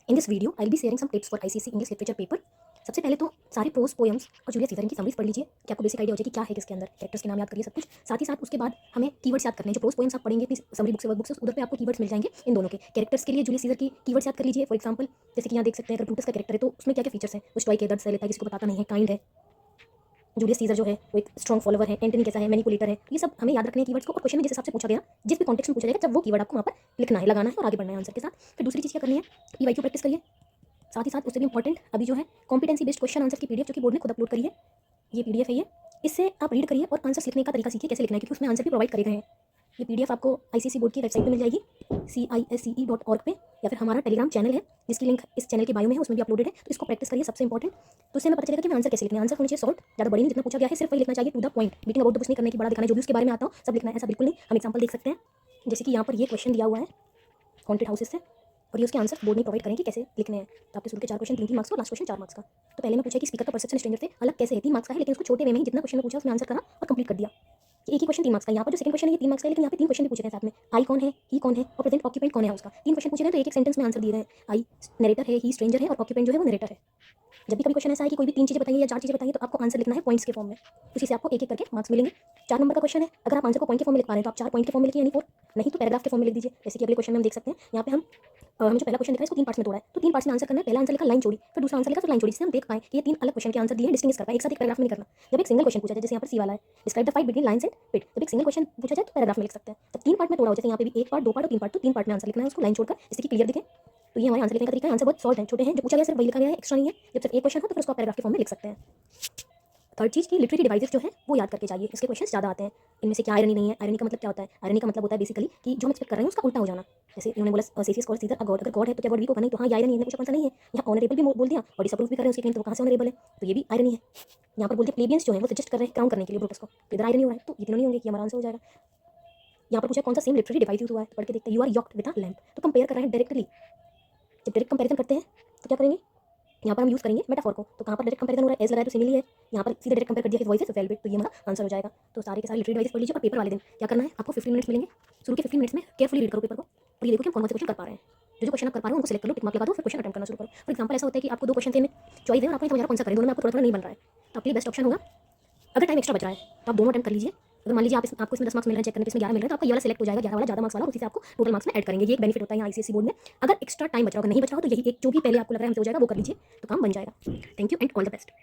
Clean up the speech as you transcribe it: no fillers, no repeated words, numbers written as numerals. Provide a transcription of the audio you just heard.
In this video, I'll be sharing some tips for ICSE English Literature paper. सबसे पहले तो सारे pros poems और जूलियस सीजर की समरीज पढ़ लीजिए कि आपको बेसिक आइडिया हो जाए कि क्या है किसके अंदर, कैरेक्टर्स के नाम याद करिए सब कुछ। साथ ही साथ उसके बाद हमें कीवर्ड्स याद करने हैं। जो प्रोज पोएम्स आप पढ़ेंगे अपनी समरी बुक से वर्क बुक से, उधर पे आपको कीवर्ड्स मिल जाएंगे इन दोनों के। कैरेक्टर्स के लिए जूलियस सीजर की कीवर्ड्स याद कर लीजिए। फॉर एग्जांपल जैसे कि यहाँ देख सकते हैं, अगर ब्रूटस का कैरेक्टर है तो उसमें क्या क्या फीचर्स हैं। वो स्टॉइक है, दर्द सह लेता है, किसी को बताता नहीं है, काइंड है। जूलियस सीजर जो है वो एक स्ट्रॉन्ग फॉलोवर है। एंटनी कैसा है, मैनिपुलेटर है। ये सब हमें याद रखने हैं कीवर्ड्स को, और क्वेश्चन में जिस हिसाब से पूछा गया, जिस भी कॉन्टेक्स्ट में पूछा जाएगा, जब वो कीवर्ड आपको वहाँ पर लिखना है, लगाना है और आगे बढ़ना है आंसर के साथ। फिर दूसरी चीज़ क्या करनी है, पीवाईक्यू प्रैक्टिस करिए। साथ ही साथ उससे भी इंपॉर्टेंट अभी जो है कॉम्पिटेंसी बेस्ड क्वेश्चन आंसर की पीडीएफ जो कि बोर्ड ने खुद अपलोड करी है। ये पीडीएफ है, ये इससे आप रीड करिए और आंसर्स लिखने का तरीका सीखिए कैसे लिखना है, क्योंकि उसमें आंसर भी प्रोवाइड करे गए हैं। ये पीडीएफ आपको आईसीएसई बोर्ड की वेबसाइट पे मिल जाएगी CISCE.org पे, या फिर हमारा टेलीग्राम चैनल है जिसकी लिंक इस चैनल के बायो में है, उसमें भी अपलोडेड है। तो इसको प्रैक्टिस करिए, सबसे इंपॉर्टेंट। तो इससे हमें पता चलेगा कि मैं आंसर कैसे लिखना है। आंसर होना चाहिए शॉर्ट, ज़्यादा बड़ी नहीं, जितना पूछा गया है सिर्फ वही लिखना चाहिए, to the point. Beating about the bush नहीं करने की, बड़ा दिखाना है, जो भी उसके बारे में आता हो सब लिखना है, ऐसा बिल्कुल नहीं। हम एग्जाम्पल देख सकते हैं, जैसे कि यहाँ पर ये क्वेश्चन दिया हुआ है हॉन्टेड हाउसेस से, और ये उसके आंसर बोर्ड में प्रोवाइड करें कि कैसे लिखने हैं। तो आपके शुरू के 4 क्वेश्चन 3 मार्क्स का, लास्ट क्वेश्चन 4 मार्क्स का। तो पहले मैं पूछा कि स्पीकर का परसेप्शन स्ट्रेंजर से अलग कैसे है, 3 मार्क्स का है, लेकिन उसको छोटे वे में ही जितना क्वेश्चन में पूछा उसमें आंसर करा और कंप्लीट कर दिया। एक ही क्वेश्चन 3 मार्क्स का। यहाँ पर जो सेकंड क्वेश्चन है ये 3 मार्क्स का है, लेकिन यहाँ पे 3 क्वेश्चन भी पूछे गए साथ में। आई कौन है, ही कौन है और प्रेजेंट ऑक्यूपेंट कौन है उसका। 3 क्वेश्चन पूछे गए तो एक एक सेंटेंस में आंसर दिए गए। आई नरेटर है, ही स्ट्रेंजर है और ऑक्यूपेंट जो है वो नरेटर है। जब भी कभी क्वेश्चन ऐसा है कि कोई भी 3 चीज़ें बताइए या 4 चीज़ें बताइए, तो आपको आंसर लिखना है पॉइंट्स के फॉर्म में। उसी से आपको एक एक करके मार्क्स मिलेंगे। 4 नंबर का क्वेश्चन है, अगर आप आंसर को पॉइंट के फॉर्म में लिख पा रहे हैं तो आप 4 पॉइंट के फॉर्म में लिखिए, यानी 4। नहीं तो पैराग्राफ के फॉर्म में लिख दीजिए। जैसे कि अगले क्वेश्चन में हम देख सकते हैं, यहाँ पे हमें जो पहला क्वेश्चन दिख रहा है इसको 3 पार्ट्स में तोड़ा है, तो 3 पार्ट्स में आंसर करना है। पहला आंसर लिखा लाइन छोड़ी, फिर दूसरा आंसर लिखा फिर लाइन छोड़ी, जिससे हम देख पाएं कि ये 3 अलग क्वेश्चन के आंसर दिए हैं, डिस्टिंग्विश कर पाए। एक साथ एक पैराग्राफ में नहीं करना। जब एक सिंगल क्वेश्चन पूछा जाए, जैसे यहाँ पर सी वाला है, describe the fight between lions and pit, जब एक सिंगल क्वेश्चन पूछा जाए तो पैराग्राफ में लिख सकते हैं। जब 3 पार्ट में तोड़ा हो, जैसे यहाँ पे भी 1 पार्ट 2 पार्ट और 3 पार्ट, तो 3 पार्ट में आंसर लिखना है उसको लाइन छोड़कर, जिससे कि क्लियर दिखे। तो ये हमारे आंसर लिखने का तरीका है। आंसर बहुत शॉर्ट है, छोटे हैं, जो पूछा गया सिर्फ वही लिखा गया है, एक्स्ट्रा नहीं है। जब सिर्फ एक क्वेश्चन हो तो फिर उसको पैराग्राफ के फॉर्म में लिख सकते हैं। थर्ड चीज़ की लिटरेरी डिवाइसेस जो है वो याद करके जाइए, इसके क्वेश्चन ज़्यादा आते हैं। इनमें से क्या आयरनी नहीं है। आयरनी का मतलब क्या होता है? आयरनी का मतलब होता है बेसिकली कि जो हम एक्सपेक्ट कर रहे हैं उसका उल्टा हो जाना। जैसे इन्होंने बोला सेसियस कॉल्ड सीजर अ गॉड, अगर गॉड है तो क्या गॉड वीक होगा? नहीं। तो हाँ, ये आयरनी है। पूछा कौन सा नहीं है। यहाँ ऑनरेबल भी बोल दिया और डिसअप्रूव भी कर रहे हैं उसकी क्लेम, तो कहाँ से ऑनरेबल है? तो ये भी आयरनी है। यहाँ पर बोलते हैं प्लेबियंस जो है वो सजेस्ट कर रहे हैं क्राउन करने के लिए ब्रूटस को, तो इधर आयरनी हो रहा है, तो ये तीनों नहीं होंगे, कि हमारा आंसर हो जाएगा। यहाँ पर पूछा कौन सा सेम लिटरेरी डिवाइस यूज हुआ है, तो पढ़ के देखते हैं। You are yoked with a lamp, तो कंपेयर कर रहे हैं डायरेक्टली। जब डायरेक्ट कंपेरिजन करते हैं तो क्या करेंगे, यहाँ पर हम यूज़ करेंगे मेटाफॉर को। तो कहाँ पर डायरेक्ट कंपेरिजन हो रहा है, एज लगाया तो सिमिली है, यहाँ पर सीधे डायरेक्ट कंपेयर कर दिया कि वॉइस वेलवेट, तो ये हमारा आंसर हो जाएगा। तो सारे के सारे लिटरेरी डिवाइस पढ़ लीजिए। और पेपर वाले दिन क्या करना है, आपको 15 मिनट्स मिलेंगे। शुरू के 15 मिनट्स में केयरफुली रीड करो पेपर को, और ये देखो कि हम कौन से क्वेश्चन कर पा रहे हैं। जो क्वेश्चन आप कर पा रहे हो उनको सेलेक्ट कर लो, टिक मार्क लगा दो, फिर क्वेश्चन अटेम्प्ट करना शुरू करो। फॉर एग्जांपल ऐसा होता है कि आपको 2 क्वेश्चन थे, चॉइस है और आपको नहीं समझ आ रहा कौन सा करें, दोनों में आपको थोड़ा थोड़ा नहीं बन रहा है, तो आपके लिए बेस्ट ऑप्शन होगा, अगर टाइम एक्स्ट्रा बच रहा है तो आप दोनों अटेम्प्ट कर लीजिए। अगर मान लीजिए आपको इसमें 10 मार्क्स मिल रहे हैं चेक करने पे, इसमें 11 मिल रहे हैं, तो आपका ये वाला सेलेक्ट हो जाएगा, 11 वाला ज़्यादा मार्क्स वाला, और उसी से आपको टोटल मार्क्स में ऐड करेंगे। ये एक बेनिफिट होता है यहाँ आईसीएसई बोर्ड में। अगर एक्स्ट्रा टाइम बच रहा हो, अगर नहीं बच रहा हो, तो यही एक जो भी पहले आपको लग रहा है हमसे हो जाएगा वो कर लीजिए, तो काम बन जाएगा। Thank you and all the best.